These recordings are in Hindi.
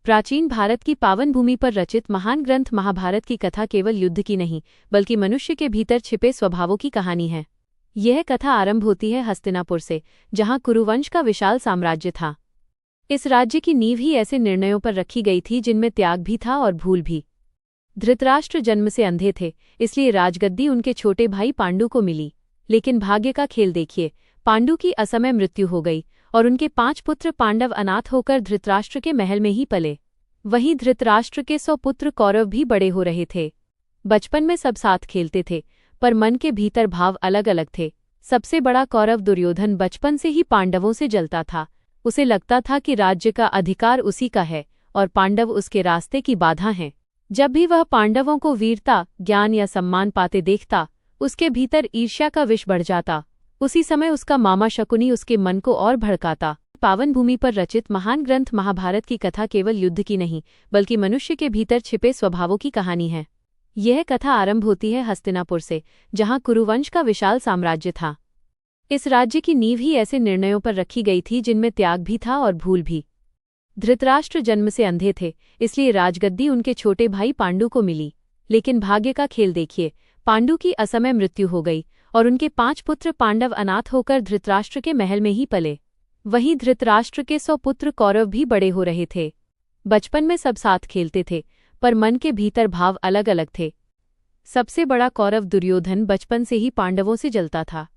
प्राचीन भारत की पावन भूमि पर रचित महान ग्रंथ महाभारत की कथा केवल युद्ध की नहीं, बल्कि मनुष्य के भीतर छिपे स्वभावों की कहानी है। यह कथा आरंभ होती है हस्तिनापुर से, जहां कुरुवंश का विशाल साम्राज्य था। इस राज्य की नींव ही ऐसे निर्णयों पर रखी गई थी जिनमें त्याग भी था और भूल भी। धृतराष्ट्र जन्म से अंधे थे, इसलिए राजगद्दी उनके छोटे भाई पांडु को मिली। लेकिन भाग्य का खेल देखिए, पांडु की असमय मृत्यु हो गई और उनके 5 पुत्र पांडव अनाथ होकर धृतराष्ट्र के महल में ही पले। वहीं धृतराष्ट्र के 100 पुत्र कौरव भी बड़े हो रहे थे। बचपन में सब साथ खेलते थे, पर मन के भीतर भाव अलग अलग थे। सबसे बड़ा कौरव दुर्योधन बचपन से ही पांडवों से जलता था। उसे लगता था कि राज्य का अधिकार उसी का है और पांडव उसके रास्ते की बाधा हैं। जब भी वह पांडवों को वीरता, ज्ञान या सम्मान पाते देखता, उसके भीतर ईर्ष्या का विष बढ़ जाता। उसी समय उसका मामा शकुनी उसके मन को और भड़काता। पावन भूमि पर रचित महान ग्रंथ महाभारत की कथा केवल युद्ध की नहीं, बल्कि मनुष्य के भीतर छिपे स्वभावों की कहानी है। यह कथा आरंभ होती है हस्तिनापुर से, जहां कुरुवंश का विशाल साम्राज्य था। इस राज्य की नींव ही ऐसे निर्णयों पर रखी गई थी जिनमें त्याग भी था और भूल भी। धृतराष्ट्र जन्म से अंधे थे, इसलिए राजगद्दी उनके छोटे भाई पांडु को मिली। लेकिन भाग्य का खेल देखिए, पांडु की असमय मृत्यु हो गई और उनके 5 पुत्र पांडव अनाथ होकर धृतराष्ट्र के महल में ही पले। वहीं धृतराष्ट्र के 100 पुत्र कौरव भी बड़े हो रहे थे। बचपन में सब साथ खेलते थे, पर मन के भीतर भाव अलग अलग थे। सबसे बड़ा कौरव दुर्योधन बचपन से ही पांडवों से जलता था।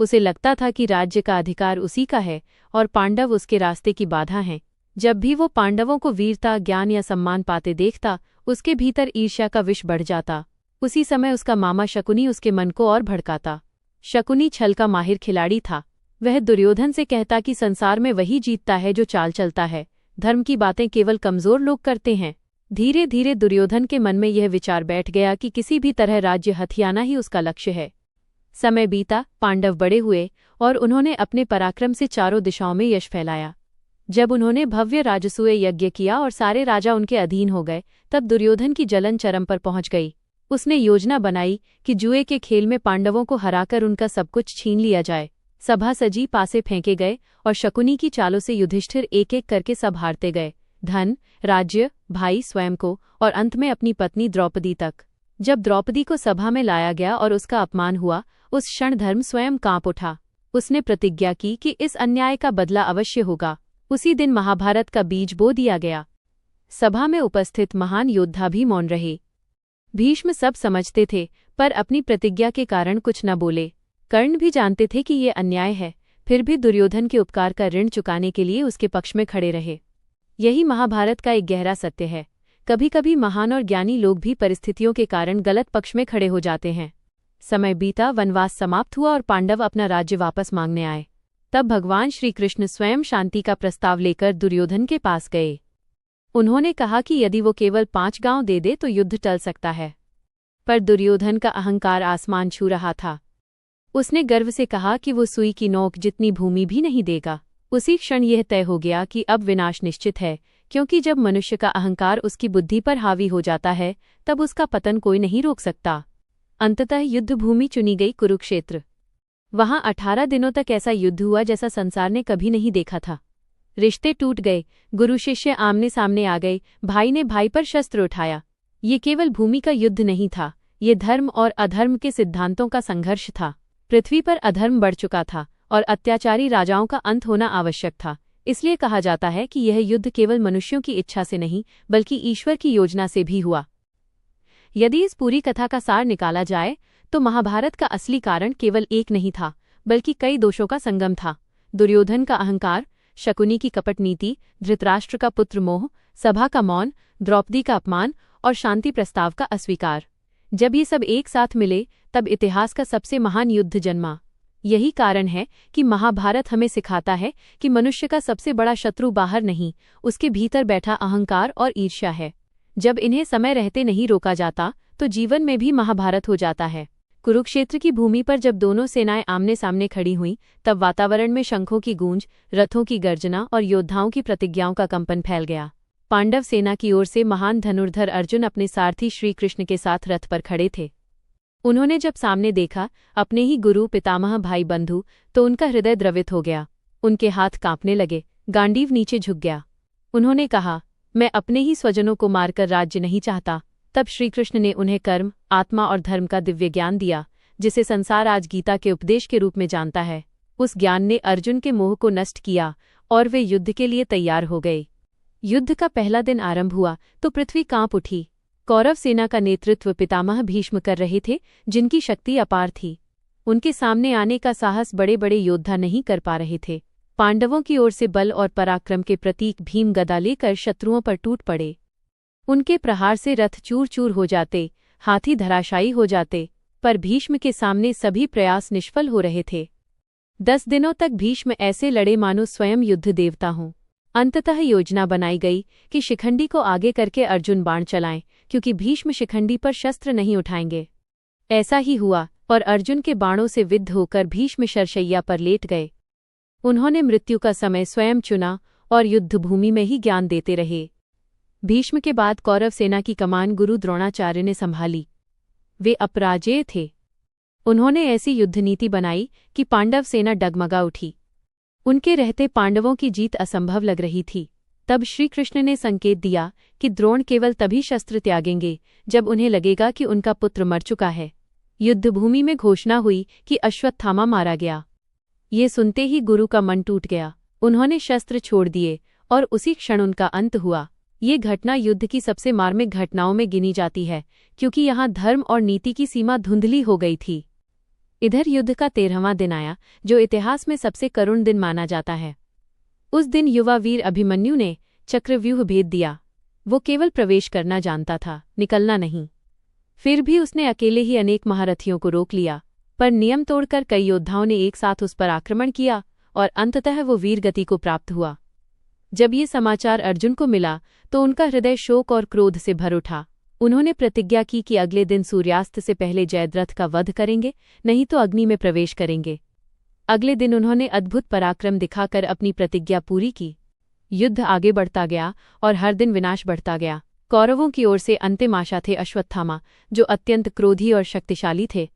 उसे लगता था कि राज्य का अधिकार उसी का है और पांडव उसके रास्ते की बाधा हैं। जब भी वो पांडवों को वीरता, ज्ञान या सम्मान पाते देखता, उसके भीतर ईर्ष्या का विष बढ़ जाता। उसी समय उसका मामा शकुनी उसके मन को और भड़काता। शकुनी छल का माहिर खिलाड़ी था। वह दुर्योधन से कहता कि संसार में वही जीतता है जो चाल चलता है, धर्म की बातें केवल कमजोर लोग करते हैं। धीरे धीरे दुर्योधन के मन में यह विचार बैठ गया कि किसी भी तरह राज्य हथियाना ही उसका लक्ष्य है। समय बीता, पांडव बड़े हुए और उन्होंने अपने पराक्रम से चारों दिशाओं में यश फैलाया। जब उन्होंने भव्य राजसूय यज्ञ किया और सारे राजा उनके अधीन हो गए, तब दुर्योधन की जलन चरम पर पहुंच गई। उसने योजना बनाई कि जुए के खेल में पांडवों को हराकर उनका सब कुछ छीन लिया जाए। सभा सजी, पासे फेंके गए और शकुनी की चालों से युधिष्ठिर एक एक करके सब हारते गए, धन, राज्य, भाई स्वयं को और अंत में अपनी पत्नी द्रौपदी तक। जब द्रौपदी को सभा में लाया गया और उसका अपमान हुआ, उस क्षण धर्म स्वयं कांप उठा। उसने प्रतिज्ञा की कि इस अन्याय का बदला अवश्य होगा। उसी दिन महाभारत का बीज बो दिया गया। सभा में उपस्थित महान योद्धा भी मौन रहे। भीष्म सब समझते थे, पर अपनी प्रतिज्ञा के कारण कुछ न बोले। कर्ण भी जानते थे कि ये अन्याय है, फिर भी दुर्योधन के उपकार का ऋण चुकाने के लिए उसके पक्ष में खड़े रहे। यही महाभारत का एक गहरा सत्य है। कभी कभी महान और ज्ञानी लोग भी परिस्थितियों के कारण गलत पक्ष में खड़े हो जाते हैं। समय बीता, वनवास समाप्त हुआ और पांडव अपना राज्य वापस मांगने आए। तब भगवान श्री कृष्ण स्वयं शांति का प्रस्ताव लेकर दुर्योधन के पास गए। उन्होंने कहा कि यदि वो केवल 5 गांव दे दे तो युद्ध टल सकता है। पर दुर्योधन का अहंकार आसमान छू रहा था। उसने गर्व से कहा कि वो सुई की नोक जितनी भूमि भी नहीं देगा। उसी क्षण यह तय हो गया कि अब विनाश निश्चित है, क्योंकि जब मनुष्य का अहंकार उसकी बुद्धि पर हावी हो जाता है, तब उसका पतन कोई नहीं रोक सकता। अंततः युद्ध भूमि चुनी गई, कुरुक्षेत्र। वहां 18 दिनों तक ऐसा युद्ध हुआ जैसा संसार ने कभी नहीं देखा था। रिश्ते टूट गए, गुरु शिष्य आमने सामने आ गए, भाई ने भाई पर शस्त्र उठाया। ये केवल भूमि का युद्ध नहीं था, ये धर्म और अधर्म के सिद्धांतों का संघर्ष था। पृथ्वी पर अधर्म बढ़ चुका था और अत्याचारी राजाओं का अंत होना आवश्यक था। इसलिए कहा जाता है कि यह युद्ध केवल मनुष्यों की इच्छा से नहीं, बल्कि ईश्वर की योजना से भी हुआ। यदि इस पूरी कथा का सार निकाला जाए, तो महाभारत का असली कारण केवल एक नहीं था, बल्कि कई दोषों का संगम था। दुर्योधन का अहंकार, शकुनी की कपट नीति, धृतराष्ट्र का पुत्र मोह, सभा का मौन, द्रौपदी का अपमान और शांति प्रस्ताव का अस्वीकार। जब ये सब एक साथ मिले, तब इतिहास का सबसे महान युद्ध जन्मा। यही कारण है कि महाभारत हमें सिखाता है कि मनुष्य का सबसे बड़ा शत्रु बाहर नहीं, उसके भीतर बैठा अहंकार और ईर्ष्या है। जब इन्हें समय रहते नहीं रोका जाता, तो जीवन में भी महाभारत हो जाता है। कुरुक्षेत्र की भूमि पर जब दोनों सेनाएं आमने सामने खड़ी हुईं, तब वातावरण में शंखों की गूंज, रथों की गर्जना और योद्धाओं की प्रतिज्ञाओं का कंपन फैल गया। पांडव सेना की ओर से महान धनुर्धर अर्जुन अपने सारथी श्री कृष्ण के साथ रथ पर खड़े थे। उन्होंने जब सामने देखा अपने ही गुरु, पितामह, भाई, बंधु, तो उनका हृदय द्रवित हो गया। उनके हाथ कांपने लगे, गांडीव नीचे झुक गया। उन्होंने कहा, मैं अपने ही स्वजनों को मारकर राज्य नहीं चाहता। तब श्रीकृष्ण ने उन्हें कर्म, आत्मा और धर्म का दिव्य ज्ञान दिया, जिसे संसार आज गीता के उपदेश के रूप में जानता है। उस ज्ञान ने अर्जुन के मोह को नष्ट किया और वे युद्ध के लिए तैयार हो गए। युद्ध का पहला दिन आरंभ हुआ तो पृथ्वी कांप उठी। कौरव सेना का नेतृत्व पितामह भीष्म कर रहे थे, जिनकी शक्ति अपार थी। उनके सामने आने का साहस बड़े बड़े योद्धा नहीं कर पा रहे थे। पांडवों की ओर से बल और पराक्रम के प्रतीक भीम गदा लेकर शत्रुओं पर टूट पड़े। उनके प्रहार से रथ चूर चूर हो जाते, हाथी धराशायी हो जाते, पर भीष्म के सामने सभी प्रयास निष्फल हो रहे थे। 10 दिनों तक भीष्म ऐसे लड़े मानो स्वयं युद्ध देवता हों। अंततः योजना बनाई गई कि शिखंडी को आगे करके अर्जुन बाण चलाएं, क्योंकि भीष्म शिखंडी पर शस्त्र नहीं उठाएंगे। ऐसा ही हुआ और अर्जुन के बाणों से विद्ध होकर भीष्म शरशैया पर लेट गए। उन्होंने मृत्यु का समय स्वयं चुना और युद्धभूमि में ही ज्ञान देते रहे। भीष्म के बाद कौरव सेना की कमान गुरु द्रोणाचार्य ने संभाली। वे अपराजेय थे। उन्होंने ऐसी युद्धनीति बनाई कि पांडव सेना डगमगा उठी। उनके रहते पांडवों की जीत असंभव लग रही थी। तब श्रीकृष्ण ने संकेत दिया कि द्रोण केवल तभी शस्त्र त्यागेंगे जब उन्हें लगेगा कि उनका पुत्र मर चुका है। युद्धभूमि में घोषणा हुई कि अश्वत्थामा मारा गया। ये सुनते ही गुरु का मन टूट गया। उन्होंने शस्त्र छोड़ दिए और उसी क्षण उनका अंत हुआ। ये घटना युद्ध की सबसे मार्मिक घटनाओं में गिनी जाती है, क्योंकि यहाँ धर्म और नीति की सीमा धुंधली हो गई थी। इधर युद्ध का 13वां दिन आया, जो इतिहास में सबसे करुण दिन माना जाता है। उस दिन युवा वीर अभिमन्यु ने चक्रव्यूह भेद दिया। वो केवल प्रवेश करना जानता था, निकलना नहीं। फिर भी उसने अकेले ही अनेक महारथियों को रोक लिया, पर नियम तोड़कर कई योद्धाओं ने एक साथ उस पर आक्रमण किया और अंततः वो वीरगति को प्राप्त हुआ। जब ये समाचार अर्जुन को मिला तो उनका हृदय शोक और क्रोध से भर उठा। उन्होंने प्रतिज्ञा की कि अगले दिन सूर्यास्त से पहले जयद्रथ का वध करेंगे, नहीं तो अग्नि में प्रवेश करेंगे। अगले दिन उन्होंने अद्भुत पराक्रम दिखाकर अपनी प्रतिज्ञा पूरी की। युद्ध आगे बढ़ता गया और हर दिन विनाश बढ़ता गया। कौरवों की ओर से अंतिम आशा थे अश्वत्थामा, जो अत्यंत क्रोधी और शक्तिशाली थे।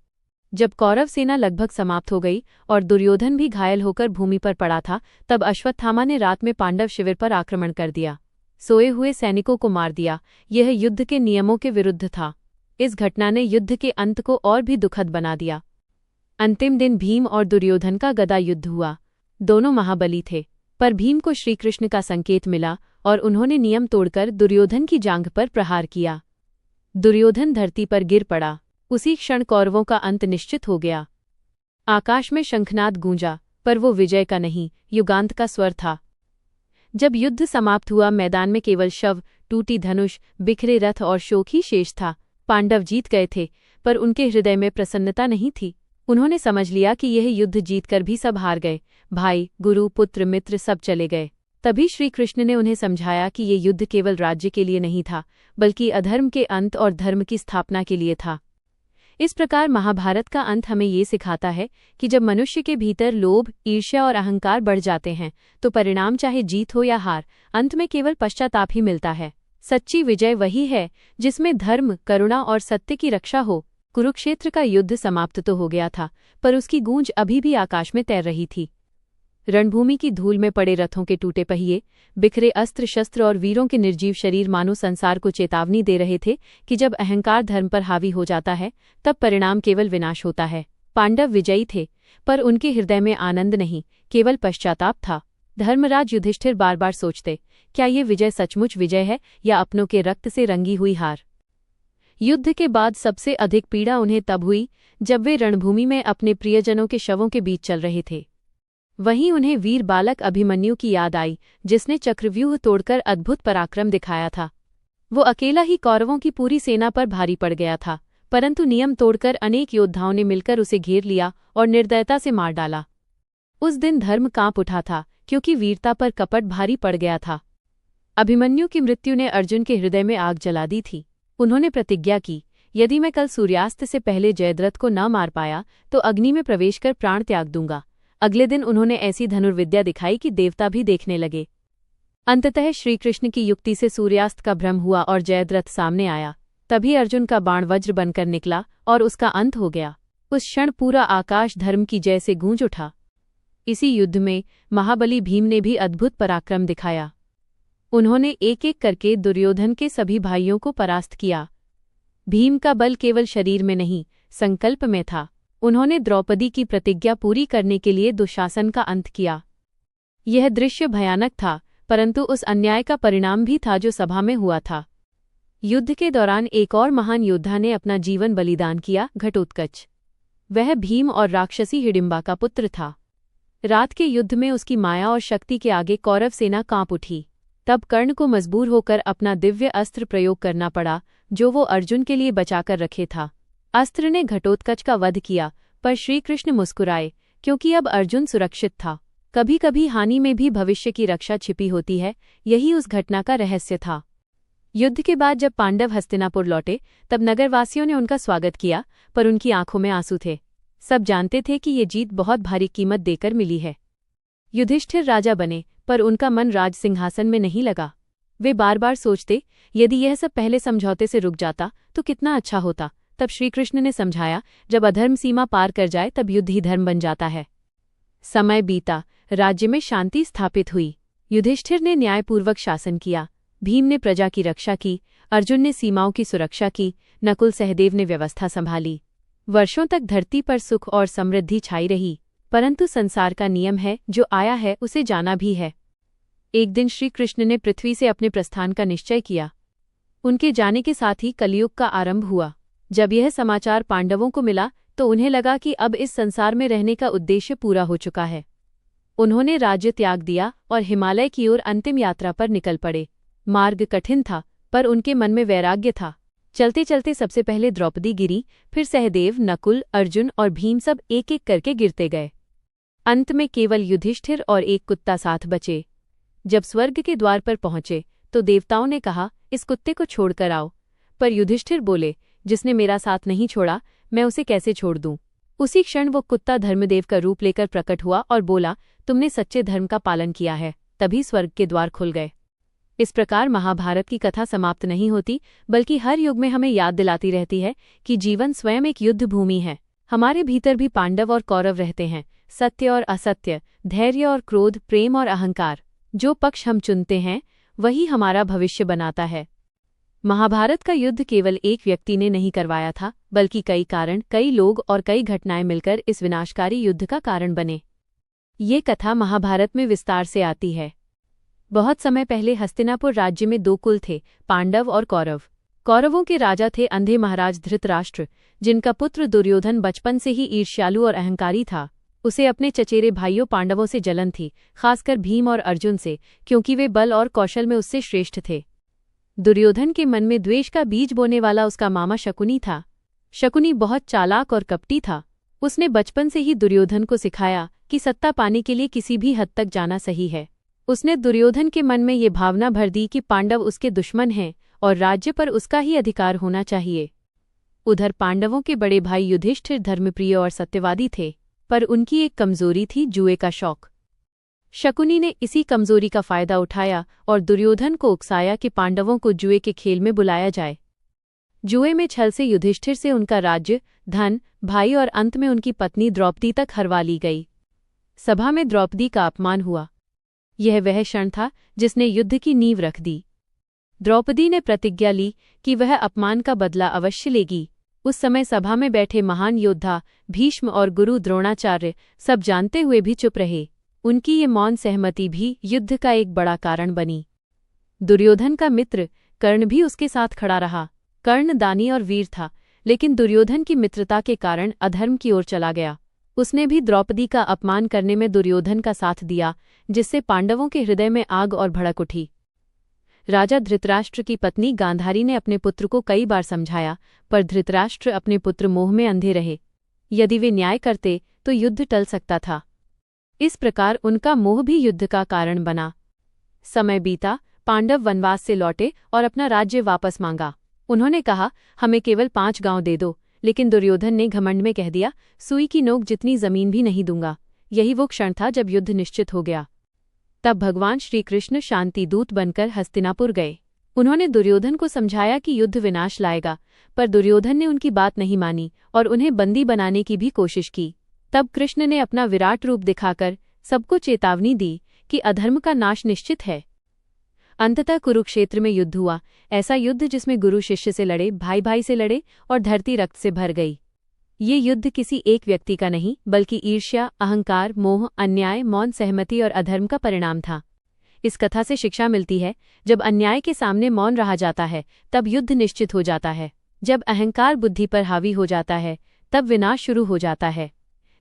जब कौरव सेना लगभग समाप्त हो गई और दुर्योधन भी घायल होकर भूमि पर पड़ा था, तब अश्वत्थामा ने रात में पांडव शिविर पर आक्रमण कर दिया। सोए हुए सैनिकों को मार दिया। यह युद्ध के नियमों के विरुद्ध था। इस घटना ने युद्ध के अंत को और भी दुखद बना दिया। अंतिम दिन भीम और दुर्योधन का गदा युद्ध हुआ। दोनों महाबली थे, पर भीम को श्रीकृष्ण का संकेत मिला और उन्होंने नियम तोड़कर दुर्योधन की जांघ पर प्रहार किया। दुर्योधन धरती पर गिर पड़ा। उसी क्षण कौरवों का अंत निश्चित हो गया। आकाश में शंखनाद गूंजा, पर वो विजय का नहीं, युगांत का स्वर था। जब युद्ध समाप्त हुआ, मैदान में केवल शव, टूटी धनुष, बिखरे रथ और शोक ही शेष था। पांडव जीत गए थे, पर उनके हृदय में प्रसन्नता नहीं थी। उन्होंने समझ लिया कि यह युद्ध जीतकर भी सब हार गए। भाई, गुरु, पुत्र, मित्र सब चले गए। तभी श्रीकृष्ण ने उन्हें समझाया कि ये युद्ध केवल राज्य के लिए नहीं था, बल्कि अधर्म के अंत और धर्म की स्थापना के लिए था। इस प्रकार महाभारत का अंत हमें ये सिखाता है कि जब मनुष्य के भीतर लोभ, ईर्ष्या और अहंकार बढ़ जाते हैं, तो परिणाम चाहे जीत हो या हार, अंत में केवल पश्चाताप ही मिलता है। सच्ची विजय वही है जिसमें धर्म, करुणा और सत्य की रक्षा हो। कुरुक्षेत्र का युद्ध समाप्त तो हो गया था, पर उसकी गूंज अभी भी आकाश में तैर रही थी। रणभूमि की धूल में पड़े रथों के टूटे पहिए, बिखरे अस्त्र शस्त्र और वीरों के निर्जीव शरीर मानो संसार को चेतावनी दे रहे थे कि जब अहंकार धर्म पर हावी हो जाता है, तब परिणाम केवल विनाश होता है। पांडव विजयी थे, पर उनके हृदय में आनंद नहीं, केवल पश्चाताप था। धर्मराज युधिष्ठिर बार बार सोचते, क्या ये विजय सचमुच विजय है या अपनों के रक्त से रंगी हुई हार। युद्ध के बाद सबसे अधिक पीड़ा उन्हें तब हुई जब वे रणभूमि में अपने प्रियजनों के शवों के बीच चल रहे थे। वहीं उन्हें वीर बालक अभिमन्यु की याद आई, जिसने चक्रव्यूह तोड़कर अद्भुत पराक्रम दिखाया था। वो अकेला ही कौरवों की पूरी सेना पर भारी पड़ गया था, परंतु नियम तोड़कर अनेक योद्धाओं ने मिलकर उसे घेर लिया और निर्दयता से मार डाला। उस दिन धर्म कांप उठा था, क्योंकि वीरता पर कपट भारी पड़ गया था। अभिमन्यु की मृत्यु ने अर्जुन के हृदय में आग जला दी थी। उन्होंने प्रतिज्ञा की, यदि मैं कल सूर्यास्त से पहले जयद्रथ को न मार पाया तो अग्नि में प्रवेश कर प्राण त्याग दूंगा। अगले दिन उन्होंने ऐसी धनुर्विद्या दिखाई कि देवता भी देखने लगे। अंततः श्रीकृष्ण की युक्ति से सूर्यास्त का भ्रम हुआ और जयद्रथ सामने आया। तभी अर्जुन का बाण वज्र बनकर निकला और उसका अंत हो गया। उस क्षण पूरा आकाश धर्म की जय से गूंज उठा। इसी युद्ध में महाबली भीम ने भी अद्भुत पराक्रम दिखाया। उन्होंने एक एक करके दुर्योधन के सभी भाइयों को परास्त किया। भीम का बल केवल शरीर में नहीं, संकल्प में था। उन्होंने द्रौपदी की प्रतिज्ञा पूरी करने के लिए दुशासन का अंत किया। यह दृश्य भयानक था, परंतु उस अन्याय का परिणाम भी था जो सभा में हुआ था। युद्ध के दौरान एक और महान योद्धा ने अपना जीवन बलिदान किया, घटोत्कच। वह भीम और राक्षसी हिडिंबा का पुत्र था। रात के युद्ध में उसकी माया और शक्ति के आगे कौरव सेना कांप उठी। तब कर्ण को मजबूर होकर अपना दिव्य अस्त्र प्रयोग करना पड़ा, जो वो अर्जुन के लिए बचाकर रखे था। अस्त्र ने घटोत्कच का वध किया, पर श्रीकृष्ण मुस्कुराए, क्योंकि अब अर्जुन सुरक्षित था। कभी कभी हानि में भी भविष्य की रक्षा छिपी होती है, यही उस घटना का रहस्य था। युद्ध के बाद जब पांडव हस्तिनापुर लौटे, तब नगरवासियों ने उनका स्वागत किया, पर उनकी आंखों में आंसू थे। सब जानते थे कि ये जीत बहुत भारी कीमत देकर मिली है। युधिष्ठिर राजा बने, पर उनका मन राज सिंहासन में नहीं लगा। वे बार बार सोचते, यदि यह सब पहले समझौते से रुक जाता तो कितना अच्छा होता। तब श्रीकृष्ण ने समझाया, जब अधर्म सीमा पार कर जाए तब युद्ध ही धर्म बन जाता है। समय बीता, राज्य में शांति स्थापित हुई। युधिष्ठिर ने न्यायपूर्वक शासन किया, भीम ने प्रजा की रक्षा की, अर्जुन ने सीमाओं की सुरक्षा की, नकुल सहदेव ने व्यवस्था संभाली। वर्षों तक धरती पर सुख और समृद्धि छाई रही, परंतु संसार का नियम है, जो आया है उसे जाना भी है। एक दिन श्री कृष्ण ने पृथ्वी से अपने प्रस्थान का निश्चय किया। उनके जाने के साथ ही कलयुग का आरंभ हुआ। जब यह समाचार पांडवों को मिला तो उन्हें लगा कि अब इस संसार में रहने का उद्देश्य पूरा हो चुका है। उन्होंने राज्य त्याग दिया और हिमालय की ओर अंतिम यात्रा पर निकल पड़े। मार्ग कठिन था, पर उनके मन में वैराग्य था। चलते चलते सबसे पहले द्रौपदी गिरी, फिर सहदेव, नकुल, अर्जुन और भीम सब एक एक करके गिरते गए। अंत में केवल युधिष्ठिर और एक कुत्ता साथ बचे। जब स्वर्ग के द्वार पर पहुंचे तो देवताओं ने कहा, इस कुत्ते को छोड़कर आओ। पर युधिष्ठिर बोले, जिसने मेरा साथ नहीं छोड़ा, मैं उसे कैसे छोड़ दूं। उसी क्षण वो कुत्ता धर्मदेव का रूप लेकर प्रकट हुआ और बोला, तुमने सच्चे धर्म का पालन किया है। तभी स्वर्ग के द्वार खुल गए। इस प्रकार महाभारत की कथा समाप्त नहीं होती, बल्कि हर युग में हमें याद दिलाती रहती है कि जीवन स्वयं एक युद्ध भूमि है। हमारे भीतर भी पांडव और कौरव रहते हैं, सत्य और असत्य, धैर्य और क्रोध, प्रेम और अहंकार। जो पक्ष हम चुनते हैं वही हमारा भविष्य बनाता है। महाभारत का युद्ध केवल एक व्यक्ति ने नहीं करवाया था, बल्कि कई कारण, कई लोग और कई घटनाएं मिलकर इस विनाशकारी युद्ध का कारण बने। ये कथा महाभारत में विस्तार से आती है। बहुत समय पहले हस्तिनापुर राज्य में दो कुल थे, पांडव और कौरव। कौरवों के राजा थे अंधे महाराज धृतराष्ट्र, जिनका पुत्र दुर्योधन बचपन से ही ईर्ष्यालु और अहंकारी था। उसे अपने चचेरे भाइयों पांडवों से जलन थी, खासकर भीम और अर्जुन से, क्योंकि वे बल और कौशल में उससे श्रेष्ठ थे। दुर्योधन के मन में द्वेष का बीज बोने वाला उसका मामा शकुनी था। शकुनी बहुत चालाक और कपटी था। उसने बचपन से ही दुर्योधन को सिखाया कि सत्ता पाने के लिए किसी भी हद तक जाना सही है। उसने दुर्योधन के मन में ये भावना भर दी कि पांडव उसके दुश्मन हैं और राज्य पर उसका ही अधिकार होना चाहिए। उधर पांडवों के बड़े भाई युधिष्ठिर धर्मप्रिय और सत्यवादी थे, पर उनकी एक कमजोरी थी, जुए का शौक। शकुनी ने इसी कमजोरी का फायदा उठाया और दुर्योधन को उकसाया कि पांडवों को जुए के खेल में बुलाया जाए। जुए में छल से युधिष्ठिर से उनका राज्य, धन, भाई और अंत में उनकी पत्नी द्रौपदी तक हरवा ली गई। सभा में द्रौपदी का अपमान हुआ। यह वह क्षण था जिसने युद्ध की नींव रख दी। द्रौपदी ने प्रतिज्ञा ली कि वह अपमान का बदला अवश्य लेगी। उस समय सभा में बैठे महान योद्धा भीष्म और गुरु द्रोणाचार्य सब जानते हुए भी चुप रहे। उनकी ये मौन सहमति भी युद्ध का एक बड़ा कारण बनी। दुर्योधन का मित्र कर्ण भी उसके साथ खड़ा रहा। कर्ण दानी और वीर था, लेकिन दुर्योधन की मित्रता के कारण अधर्म की ओर चला गया। उसने भी द्रौपदी का अपमान करने में दुर्योधन का साथ दिया, जिससे पांडवों के हृदय में आग और भड़क उठी। राजा धृतराष्ट्र की पत्नी गांधारी ने अपने पुत्र को कई बार समझाया, पर धृतराष्ट्र अपने पुत्र मोह में अंधे रहे। यदि वे न्याय करते तो युद्ध टल सकता था। इस प्रकार उनका मोह भी युद्ध का कारण बना। समय बीता, पांडव वनवास से लौटे और अपना राज्य वापस मांगा। उन्होंने कहा, हमें केवल 5 गांव दे दो, लेकिन दुर्योधन ने घमंड में कह दिया, सुई की नोक जितनी जमीन भी नहीं दूंगा। यही वो क्षण था जब युद्ध निश्चित हो गया। तब भगवान श्रीकृष्ण शांति दूत बनकर हस्तिनापुर गए। उन्होंने दुर्योधन को समझाया कि युद्ध विनाश लाएगा, पर दुर्योधन ने उनकी बात नहीं मानी और उन्हें बंदी बनाने की भी कोशिश की। तब कृष्ण ने अपना विराट रूप दिखाकर सबको चेतावनी दी कि अधर्म का नाश निश्चित है। अंततः कुरुक्षेत्र में युद्ध हुआ, ऐसा युद्ध जिसमें गुरु शिष्य से लड़े, भाई भाई से लड़े और धरती रक्त से भर गई। ये युद्ध किसी एक व्यक्ति का नहीं, बल्कि ईर्ष्या, अहंकार, मोह, अन्याय, मौन सहमति और अधर्म का परिणाम था। इस कथा से शिक्षा मिलती है, जब अन्याय के सामने मौन रहा जाता है, तब युद्ध निश्चित हो जाता है। जब अहंकार बुद्धि पर हावी हो जाता है, तब विनाश शुरू हो जाता है।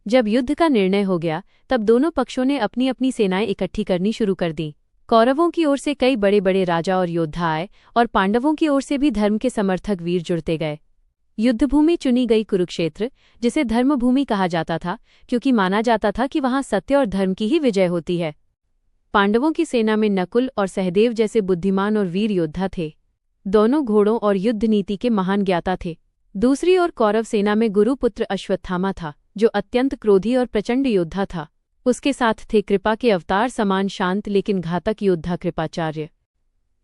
जब युद्ध का निर्णय हो गया, तब दोनों पक्षों ने अपनी अपनी सेनाएं इकट्ठी करनी शुरू कर दी। कौरवों की ओर से कई बड़े बड़े राजा और योद्धा आए और पांडवों की ओर से भी धर्म के समर्थक वीर जुड़ते गए। युद्धभूमि चुनी गई कुरुक्षेत्र, जिसे धर्मभूमि कहा जाता था, क्योंकि माना जाता था कि वहां सत्य और धर्म की ही विजय होती है। पांडवों की सेना में नकुल और सहदेव जैसे बुद्धिमान और वीर योद्धा थे। दोनों घोड़ों और युद्ध नीति के महान ज्ञाता थे। दूसरी ओर कौरव सेना में गुरुपुत्र अश्वत्थामा था, जो अत्यंत क्रोधी और प्रचंड योद्धा था। उसके साथ थे कृपा के अवतार समान शांत लेकिन घातक योद्धा कृपाचार्य।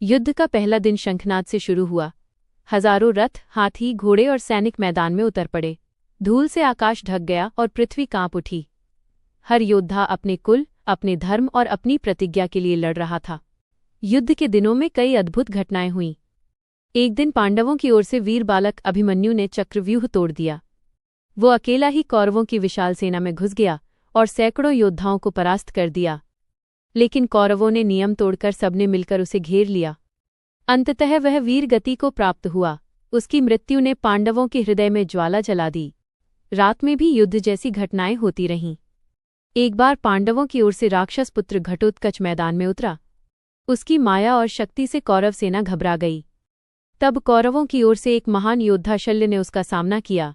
युद्ध का पहला दिन शंखनाद से शुरू हुआ। हजारों रथ, हाथी, घोड़े और सैनिक मैदान में उतर पड़े। धूल से आकाश ढक गया और पृथ्वी कांप उठी। हर योद्धा अपने कुल, अपने धर्म और अपनी प्रतिज्ञा के लिए लड़ रहा था। युद्ध के दिनों में कई अद्भुत घटनाएं हुईं। एक दिन पांडवों की ओर से वीर बालक अभिमन्यु ने चक्रव्यूह तोड़ दिया। वो अकेला ही कौरवों की विशाल सेना में घुस गया और सैकड़ों योद्धाओं को परास्त कर दिया। लेकिन कौरवों ने नियम तोड़कर सबने मिलकर उसे घेर लिया। अंततः वह वीर गति को प्राप्त हुआ। उसकी मृत्यु ने पांडवों के हृदय में ज्वाला जला दी। रात में भी युद्ध जैसी घटनाएं होती रहीं। एक बार पांडवों की ओर से राक्षस पुत्र घटोत्कच मैदान में उतरा। उसकी माया और शक्ति से कौरव सेना घबरा गई। तब कौरवों की ओर से एक महान योद्धा शल्य ने उसका सामना किया।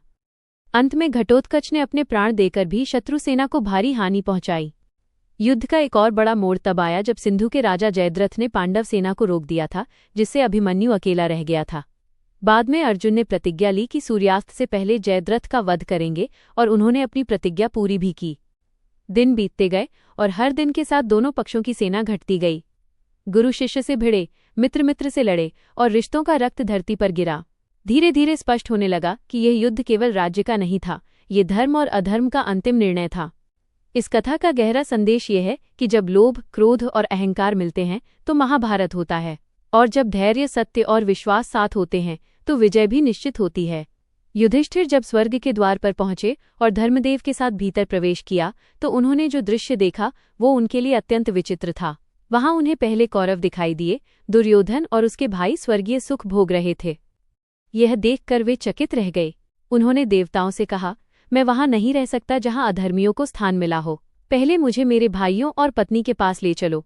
अंत में घटोत्कच ने अपने प्राण देकर भी शत्रु सेना को भारी हानि पहुंचाई। युद्ध का एक और बड़ा मोड़ तब आया जब सिंधु के राजा जयद्रथ ने पांडव सेना को रोक दिया था, जिससे अभिमन्यु अकेला रह गया था। बाद में अर्जुन ने प्रतिज्ञा ली कि सूर्यास्त से पहले जयद्रथ का वध करेंगे, और उन्होंने अपनी प्रतिज्ञा पूरी भी की। दिन बीतते गए और हर दिन के साथ दोनों पक्षों की सेना घटती गई। गुरु शिष्य से भिड़े, मित्र मित्र से लड़े और रिश्तों का रक्त धरती पर गिरा। धीरे धीरे स्पष्ट होने लगा कि यह युद्ध केवल राज्य का नहीं था, ये धर्म और अधर्म का अंतिम निर्णय था। इस कथा का गहरा संदेश ये है कि जब लोभ, क्रोध और अहंकार मिलते हैं तो महाभारत होता है, और जब धैर्य, सत्य और विश्वास साथ होते हैं तो विजय भी निश्चित होती है। युधिष्ठिर जब स्वर्ग के द्वार पर पहुंचे और धर्मदेव के साथ भीतर प्रवेश किया तो उन्होंने जो दृश्य देखा वो उनके लिए अत्यंत विचित्र था। वहां उन्हें पहले कौरव दिखाई दिए। दुर्योधन और उसके भाई स्वर्गीय सुख भोग रहे थे। यह देखकर वे चकित रह गए। उन्होंने देवताओं से कहा, मैं वहां नहीं रह सकता जहां अधर्मियों को स्थान मिला हो। पहले मुझे मेरे भाइयों और पत्नी के पास ले चलो।